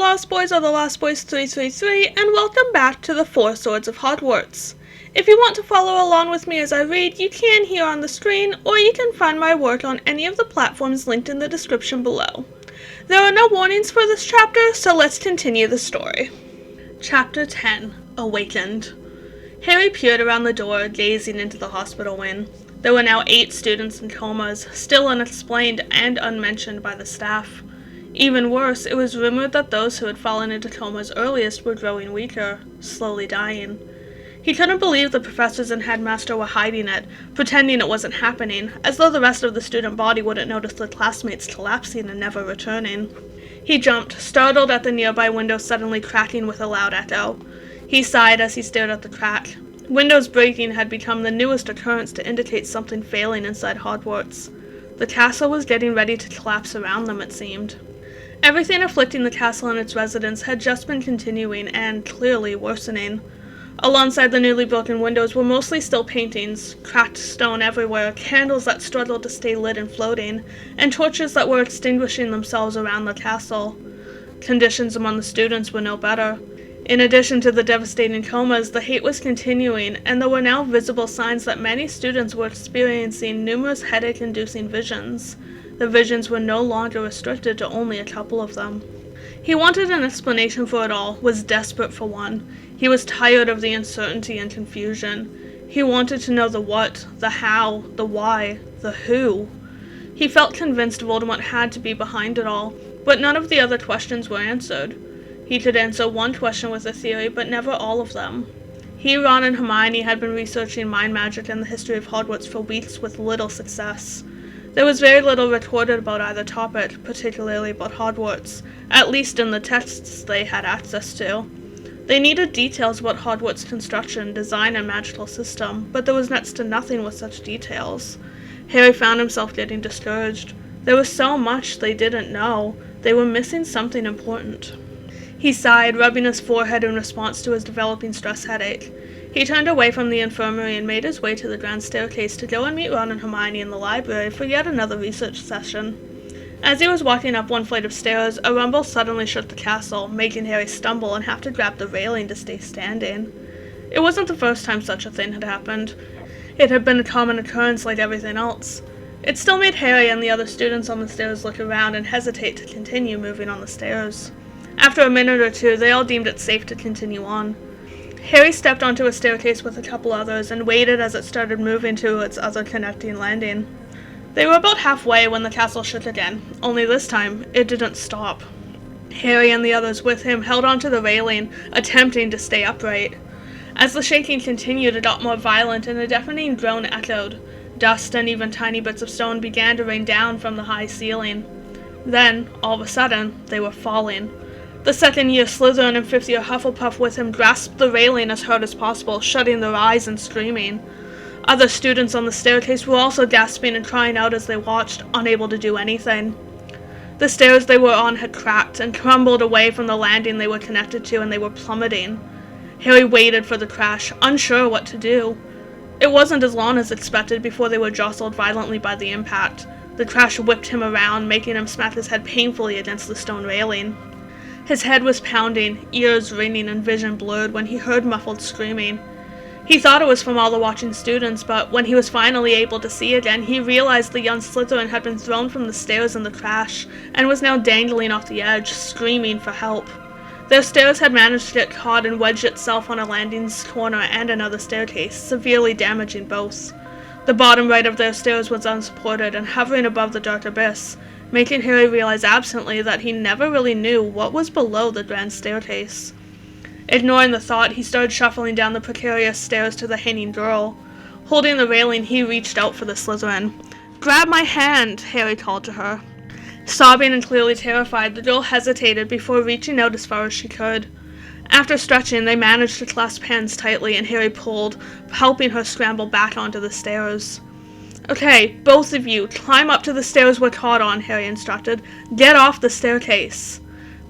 Lost Boys or the Lost Boys 333, and welcome back to the Four Swords of Hogwarts. If you want to follow along with me as I read, you can here on the screen, or you can find my work on any of the platforms linked in the description below. There are no warnings for this chapter, so let's continue the story. Chapter 10, Awakened. Harry peered around the door, gazing into the hospital wing. There were now 8 students in comas, still unexplained and unmentioned by the staff. Even worse, it was rumored that those who had fallen into comas earliest were growing weaker, slowly dying. He couldn't believe the professors and headmaster were hiding it, pretending it wasn't happening, as though the rest of the student body wouldn't notice their classmates collapsing and never returning. He jumped, startled at the nearby window suddenly cracking with a loud echo. He sighed as he stared at the crack. Windows breaking had become the newest occurrence to indicate something failing inside Hogwarts. The castle was getting ready to collapse around them, it seemed. Everything afflicting the castle and its residents had just been continuing and clearly worsening. Alongside the newly broken windows were mostly still paintings, cracked stone everywhere, candles that struggled to stay lit and floating, and torches that were extinguishing themselves around the castle. Conditions among the students were no better. In addition to the devastating comas, the hate was continuing, and there were now visible signs that many students were experiencing numerous headache-inducing visions. The visions were no longer restricted to only a couple of them. He wanted an explanation for it all, was desperate for one. He was tired of the uncertainty and confusion. He wanted to know the what, the how, the why, the who. He felt convinced Voldemort had to be behind it all, but none of the other questions were answered. He could answer one question with a theory, but never all of them. He, Ron, and Hermione had been researching mind magic and the history of Hogwarts for weeks with little success. There was very little recorded about either topic, particularly about Hogwarts, at least in the texts they had access to. They needed details about Hogwarts' construction, design, and magical system, but there was next to nothing with such details. Harry found himself getting discouraged. There was so much they didn't know. They were missing something important. He sighed, rubbing his forehead in response to his developing stress headache. He turned away from the infirmary and made his way to the grand staircase to go and meet Ron and Hermione in the library for yet another research session. As he was walking up one flight of stairs, a rumble suddenly shook the castle, making Harry stumble and have to grab the railing to stay standing. It wasn't the first time such a thing had happened. It had been a common occurrence like everything else. It still made Harry and the other students on the stairs look around and hesitate to continue moving on the stairs. After a minute or two, they all deemed it safe to continue on. Harry stepped onto a staircase with a couple others and waited as it started moving to its other connecting landing. They were about halfway when the castle shook again, only this time it didn't stop. Harry and the others with him held onto the railing, attempting to stay upright. As the shaking continued, it got more violent and a deafening groan echoed. Dust and even tiny bits of stone began to rain down from the high ceiling. Then, all of a sudden, they were falling. The second-year Slytherin and fifth-year Hufflepuff with him grasped the railing as hard as possible, shutting their eyes and screaming. Other students on the staircase were also gasping and crying out as they watched, unable to do anything. The stairs they were on had cracked and crumbled away from the landing they were connected to, and they were plummeting. Harry waited for the crash, unsure what to do. It wasn't as long as expected before they were jostled violently by the impact. The crash whipped him around, making him smack his head painfully against the stone railing. His head was pounding, ears ringing, and vision blurred when he heard muffled screaming. He thought it was from all the watching students, but when he was finally able to see again, he realized the young Slytherin had been thrown from the stairs in the crash, and was now dangling off the edge, screaming for help. Their stairs had managed to get caught and wedged itself on a landing's corner and another staircase, severely damaging both. The bottom right of their stairs was unsupported and hovering above the dark abyss, making Harry realize absently that he never really knew what was below the grand staircase. Ignoring the thought, he started shuffling down the precarious stairs to the hanging girl. Holding the railing, he reached out for the Slytherin. "Grab my hand," Harry called to her. Sobbing and clearly terrified, the girl hesitated before reaching out as far as she could. After stretching, they managed to clasp hands tightly, and Harry pulled, helping her scramble back onto the stairs. "Okay, both of you, climb up to the stairs we're caught on," Harry instructed. "Get off the staircase."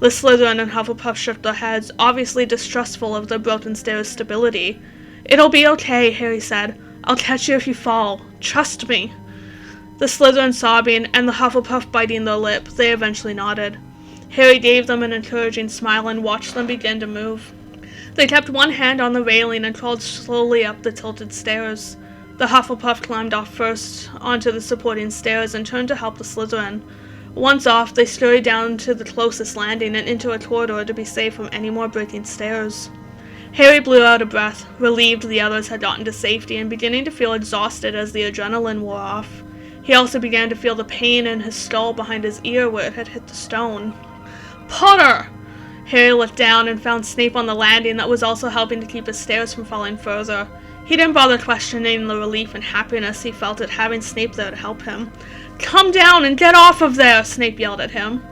The Slytherin and Hufflepuff shook their heads, obviously distrustful of the broken stairs' stability. "It'll be okay," Harry said. "I'll catch you if you fall. Trust me." The Slytherin sobbing and the Hufflepuff biting their lip, they eventually nodded. Harry gave them an encouraging smile and watched them begin to move. They kept one hand on the railing and crawled slowly up the tilted stairs. The Hufflepuff climbed off first onto the supporting stairs and turned to help the Slytherin. Once off, they scurried down to the closest landing and into a corridor to be safe from any more breaking stairs. Harry blew out a breath, relieved the others had gotten to safety and beginning to feel exhausted as the adrenaline wore off. He also began to feel the pain in his skull behind his ear where it had hit the stone. Potter! Harry looked down and found Snape on the landing that was also helping to keep his stairs from falling further. He didn't bother questioning the relief and happiness he felt at having Snape there to help him. "Come down and get off of there!" Snape yelled at him.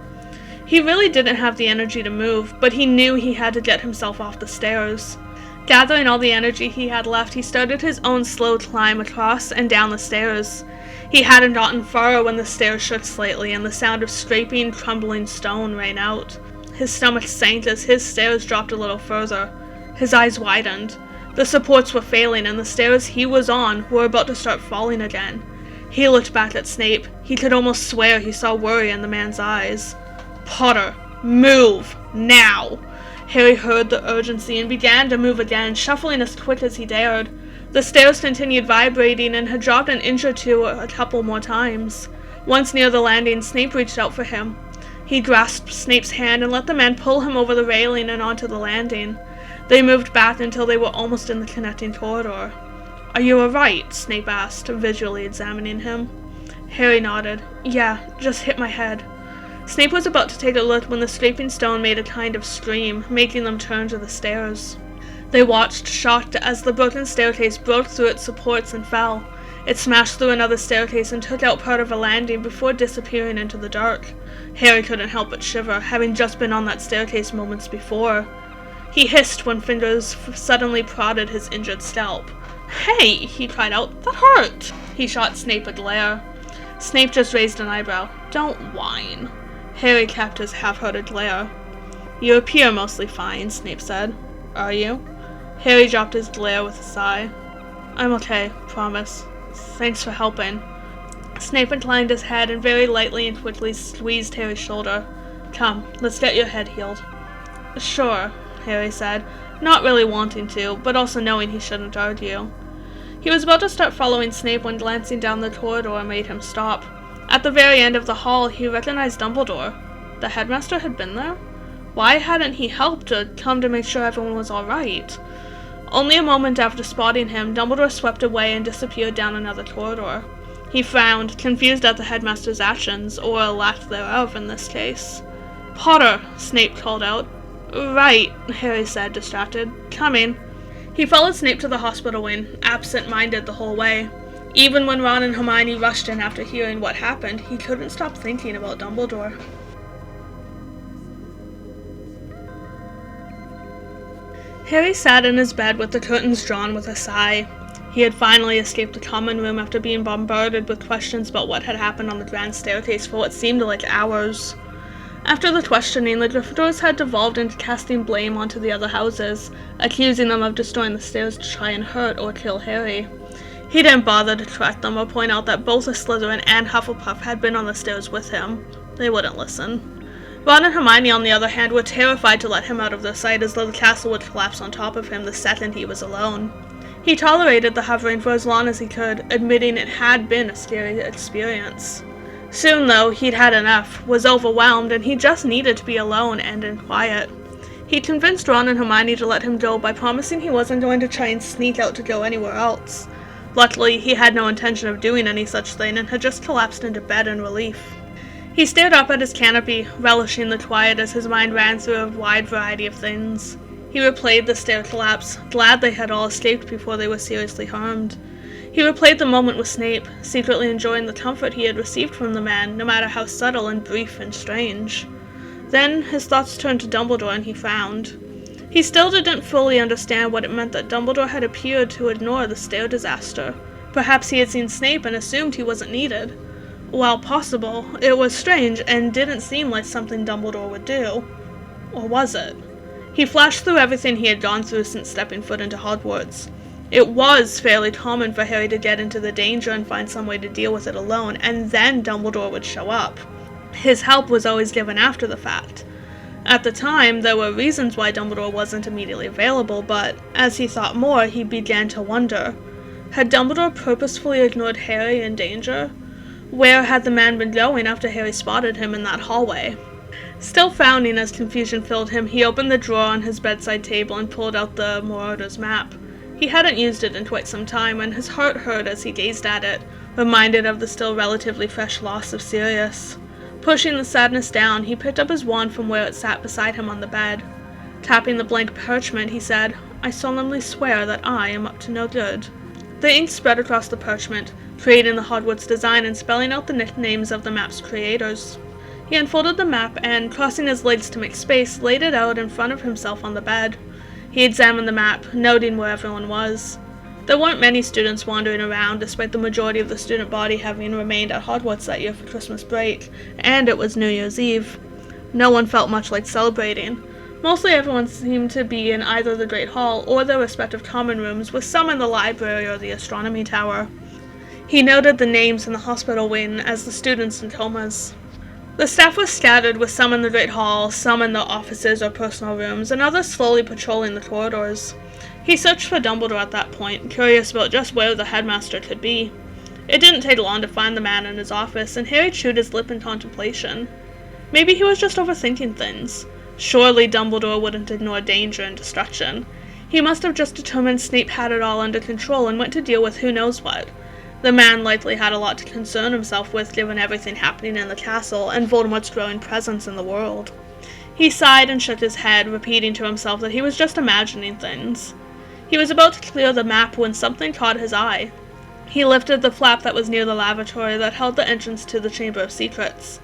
He really didn't have the energy to move, but he knew he had to get himself off the stairs. Gathering all the energy he had left, he started his own slow climb across and down the stairs. He hadn't gotten far when the stairs shook slightly and the sound of scraping, crumbling stone rang out. His stomach sank as his stairs dropped a little further. His eyes widened. The supports were failing and the stairs he was on were about to start falling again. He looked back at Snape. He could almost swear he saw worry in the man's eyes. "Potter, move! Now!" Harry heard the urgency and began to move again, shuffling as quick as he dared. The stairs continued vibrating and had dropped an inch or two a couple more times. Once near the landing, Snape reached out for him. He grasped Snape's hand and let the man pull him over the railing and onto the landing. They moved back until they were almost in the connecting corridor. "Are you alright?" Snape asked, visually examining him. Harry nodded. "Yeah, just hit my head." Snape was about to take a look when the scraping stone made a kind of scream, making them turn to the stairs. They watched, shocked, as the broken staircase broke through its supports and fell. It smashed through another staircase and took out part of a landing before disappearing into the dark. Harry couldn't help but shiver, having just been on that staircase moments before. He hissed when fingers suddenly prodded his injured scalp. "Hey!" he cried out. "That hurt!" He shot Snape a glare. Snape just raised an eyebrow. "Don't whine." Harry kept his half-hearted glare. "You appear mostly fine," Snape said. "Are you?" Harry dropped his glare with a sigh. "I'm okay, promise. Thanks for helping." Snape inclined his head and very lightly and quickly squeezed Harry's shoulder. "Come, let's get your head healed." "Sure," Harry said, not really wanting to, but also knowing he shouldn't argue. He was about to start following Snape when glancing down the corridor made him stop. At the very end of the hall, he recognized Dumbledore. The headmaster had been there? Why hadn't he helped or come to make sure everyone was all right? Only a moment after spotting him, Dumbledore swept away and disappeared down another corridor. He frowned, confused at the headmaster's actions, or lack thereof in this case. "Potter!" Snape called out. "Right," Harry said, distracted. "Coming." He followed Snape to the hospital wing, absent-minded the whole way. Even when Ron and Hermione rushed in after hearing what happened, he couldn't stop thinking about Dumbledore. Harry sat in his bed with the curtains drawn with a sigh. He had finally escaped the common room after being bombarded with questions about what had happened on the grand staircase for what seemed like hours. After the questioning, the Gryffindors had devolved into casting blame onto the other houses, accusing them of destroying the stairs to try and hurt or kill Harry. He didn't bother to correct them or point out that both a Slytherin and Hufflepuff had been on the stairs with him. They wouldn't listen. Ron and Hermione, on the other hand, were terrified to let him out of their sight as though the castle would collapse on top of him the second he was alone. He tolerated the hovering for as long as he could, admitting it had been a scary experience. Soon, though, he'd had enough, was overwhelmed, and he just needed to be alone and in quiet. He convinced Ron and Hermione to let him go by promising he wasn't going to try and sneak out to go anywhere else. Luckily, he had no intention of doing any such thing and had just collapsed into bed in relief. He stared up at his canopy, relishing the quiet as his mind ran through a wide variety of things. He replayed the stair collapse, glad they had all escaped before they were seriously harmed. He replayed the moment with Snape, secretly enjoying the comfort he had received from the man, no matter how subtle and brief and strange. Then his thoughts turned to Dumbledore and he frowned. He still didn't fully understand what it meant that Dumbledore had appeared to ignore the stair disaster. Perhaps he had seen Snape and assumed he wasn't needed. While possible, it was strange and didn't seem like something Dumbledore would do. Or was it? He flashed through everything he had gone through since stepping foot into Hogwarts. It was fairly common for Harry to get into the danger and find some way to deal with it alone, and then Dumbledore would show up. His help was always given after the fact. At the time, there were reasons why Dumbledore wasn't immediately available, but as he thought more, he began to wonder. Had Dumbledore purposefully ignored Harry in danger? Where had the man been going after Harry spotted him in that hallway? Still frowning as confusion filled him, he opened the drawer on his bedside table and pulled out the Marauders map. He hadn't used it in quite some time, and his heart hurt as he gazed at it, reminded of the still relatively fresh loss of Sirius. Pushing the sadness down, he picked up his wand from where it sat beside him on the bed. Tapping the blank parchment, he said, "I solemnly swear that I am up to no good." The ink spread across the parchment, creating the Hogwarts design and spelling out the nicknames of the map's creators. He unfolded the map and, crossing his legs to make space, laid it out in front of himself on the bed. He examined the map, noting where everyone was. There weren't many students wandering around, despite the majority of the student body having remained at Hogwarts that year for Christmas break, and it was New Year's Eve. No one felt much like celebrating. Mostly everyone seemed to be in either the Great Hall or their respective common rooms, with some in the library or the astronomy tower. He noted the names in the hospital wing as the students in comas. The staff was scattered, with some in the Great Hall, some in their offices or personal rooms, and others slowly patrolling the corridors. He searched for Dumbledore at that point, curious about just where the headmaster could be. It didn't take long to find the man in his office, and Harry chewed his lip in contemplation. Maybe he was just overthinking things. Surely Dumbledore wouldn't ignore danger and destruction. He must have just determined Snape had it all under control and went to deal with who knows what. The man likely had a lot to concern himself with, given everything happening in the castle and Voldemort's growing presence in the world. He sighed and shook his head, repeating to himself that he was just imagining things. He was about to clear the map when something caught his eye. He lifted the flap that was near the lavatory that held the entrance to the Chamber of Secrets.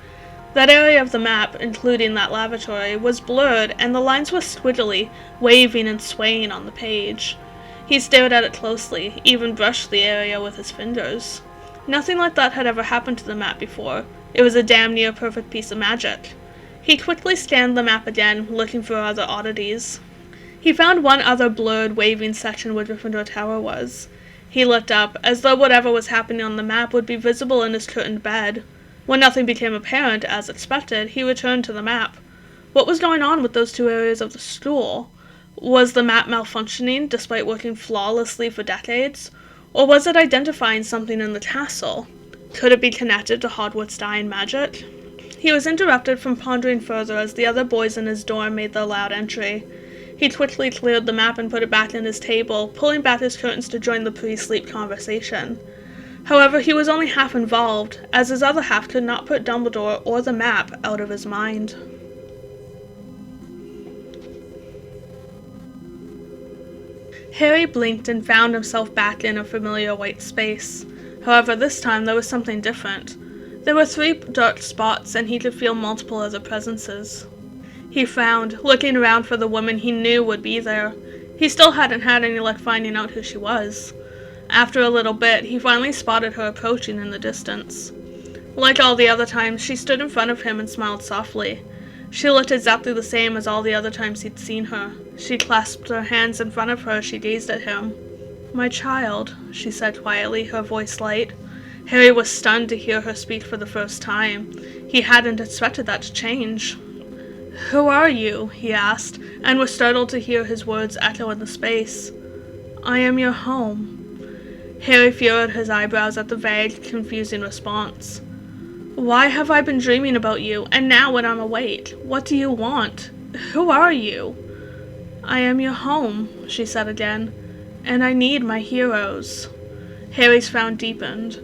That area of the map, including that lavatory, was blurred, and the lines were squiggly, waving and swaying on the page. He stared at it closely, even brushed the area with his fingers. Nothing like that had ever happened to the map before. It was a damn near perfect piece of magic. He quickly scanned the map again, looking for other oddities. He found one other blurred, waving section where Gryffindor Tower was. He looked up, as though whatever was happening on the map would be visible in his curtained bed. When nothing became apparent, as expected, he returned to the map. What was going on with those two areas of the school? Was the map malfunctioning, despite working flawlessly for decades? Or was it identifying something in the castle? Could it be connected to Hogwarts' dying magic? He was interrupted from pondering further as the other boys in his dorm made their loud entry. He quickly cleared the map and put it back in his table, pulling back his curtains to join the pre-sleep conversation. However, he was only half involved, as his other half could not put Dumbledore or the map out of his mind. Harry blinked and found himself back in a familiar white space. However, this time there was something different. There were 3 dark spots, and he could feel multiple other presences. He frowned, looking around for the woman he knew would be there. He still hadn't had any luck finding out who she was. After a little bit, he finally spotted her approaching in the distance. Like all the other times, she stood in front of him and smiled softly. She looked exactly the same as all the other times he'd seen her. She clasped her hands in front of her as she gazed at him. "My child," she said quietly, her voice light. Harry was stunned to hear her speak for the first time. He hadn't expected that to change. "Who are you?" he asked, and was startled to hear his words echo in the space. "I am your home." Harry furrowed his eyebrows at the vague, confusing response. "Why have I been dreaming about you, and now when I'm awake? What do you want? Who are you?" "I am your home," she said again, "and I need my heroes." Harry's frown deepened.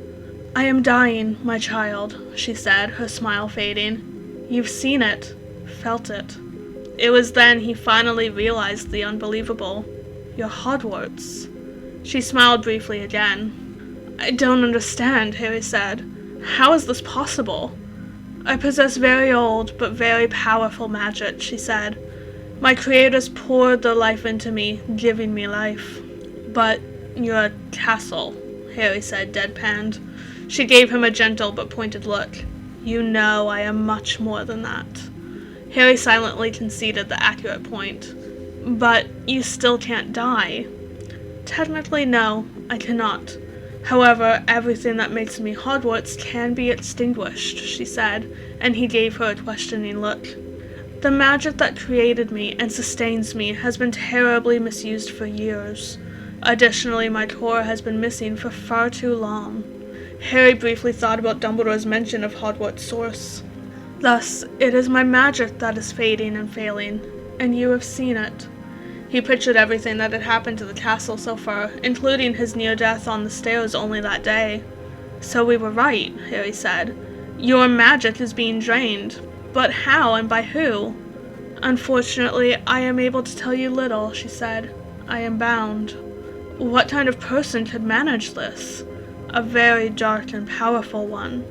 "I am dying, my child," she said, her smile fading. "You've seen it, felt it." It was then he finally realized the unbelievable. "You're Hogwarts." She smiled briefly again. "I don't understand," Harry said. "How is this possible?" "I possess very old but very powerful magic," she said. "My creators poured their life into me, giving me life." "But you're a castle," Harry said, deadpanned. She gave him a gentle but pointed look. "You know I am much more than that." Harry silently conceded the accurate point. "But you still can't die." "Technically, no, I cannot. However, everything that makes me Hogwarts can be extinguished," she said, and he gave her a questioning look. The magic that created me and sustains me has been terribly misused for years. Additionally, my core has been missing for far too long. Harry briefly thought about Dumbledore's mention of Hogwarts' source. Thus, it is my magic that is fading and failing, and you have seen it. He pictured everything that had happened to the castle so far, including his near-death on the stairs only that day. So we were right, Harry said. Your magic is being drained. But how and by who? Unfortunately, I am able to tell you little, she said. I am bound. What kind of person could manage this? A very dark and powerful one.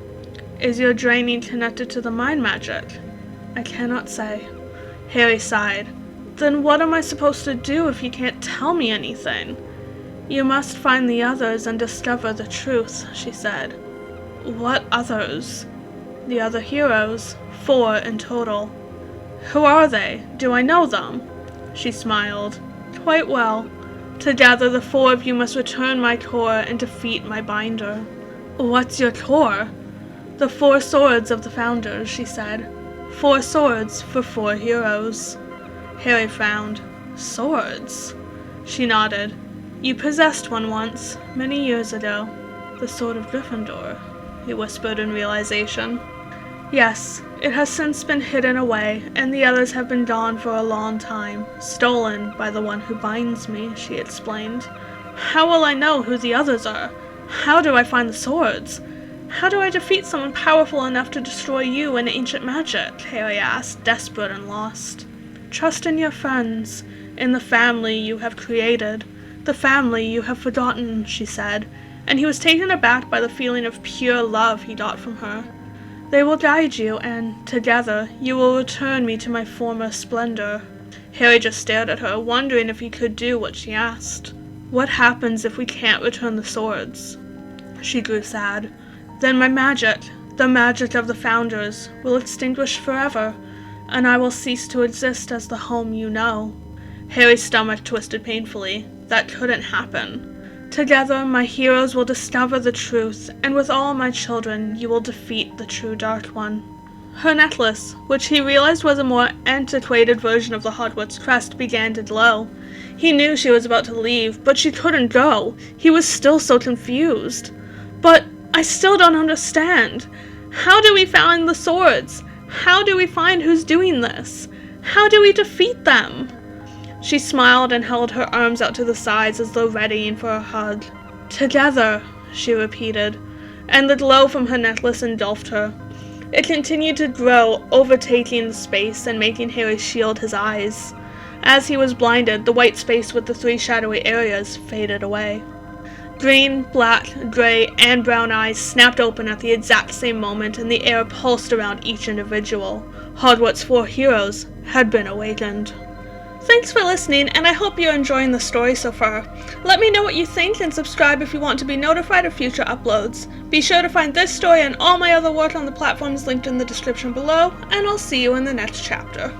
Is your draining connected to the mind magic? I cannot say. Harry sighed. Then what am I supposed to do if you can't tell me anything? You must find the others and discover the truth, she said. What others? The other heroes, 4 in total. Who are they? Do I know them? She smiled. Quite well. Together the 4 of you must return my core and defeat my binder. What's your core? The 4 swords of the founders, she said. 4 swords for 4 heroes. Harry frowned. Swords? She nodded. You possessed one once, many years ago. The sword of Gryffindor, he whispered in realization. Yes, it has since been hidden away, and the others have been gone for a long time, stolen by the one who binds me, she explained. How will I know who the others are? How do I find the swords? How do I defeat someone powerful enough to destroy you and ancient magic? Harry asked, desperate and lost. Trust in your friends, in the family you have created, the family you have forgotten, she said, and he was taken aback by the feeling of pure love he got from her. They will guide you, and, together, you will return me to my former splendor. Harry just stared at her, wondering if he could do what she asked. What happens if we can't return the swords? She grew sad. Then my magic, the magic of the founders, will extinguish forever, and I will cease to exist as the home you know. Harry's stomach twisted painfully. That couldn't happen. Together, my heroes will discover the truth, and with all my children, you will defeat the true Dark One. Her necklace, which he realized was a more antiquated version of the Hogwarts crest, began to glow. He knew she was about to leave, but she couldn't go. He was still so confused. But I still don't understand. How do we find the swords? How do we find who's doing this? How do we defeat them? She smiled and held her arms out to the sides as though readying for a hug. Together, she repeated, and the glow from her necklace engulfed her. It continued to grow, overtaking the space and making Harry shield his eyes. As he was blinded, the white space with the 3 shadowy areas faded away. Green, black, gray, and brown eyes snapped open at the exact same moment, and the air pulsed around each individual. Hogwarts' 4 heroes had been awakened. Thanks for listening, and I hope you're enjoying the story so far. Let me know what you think and subscribe if you want to be notified of future uploads. Be sure to find this story and all my other work on the platforms linked in the description below, and I'll see you in the next chapter.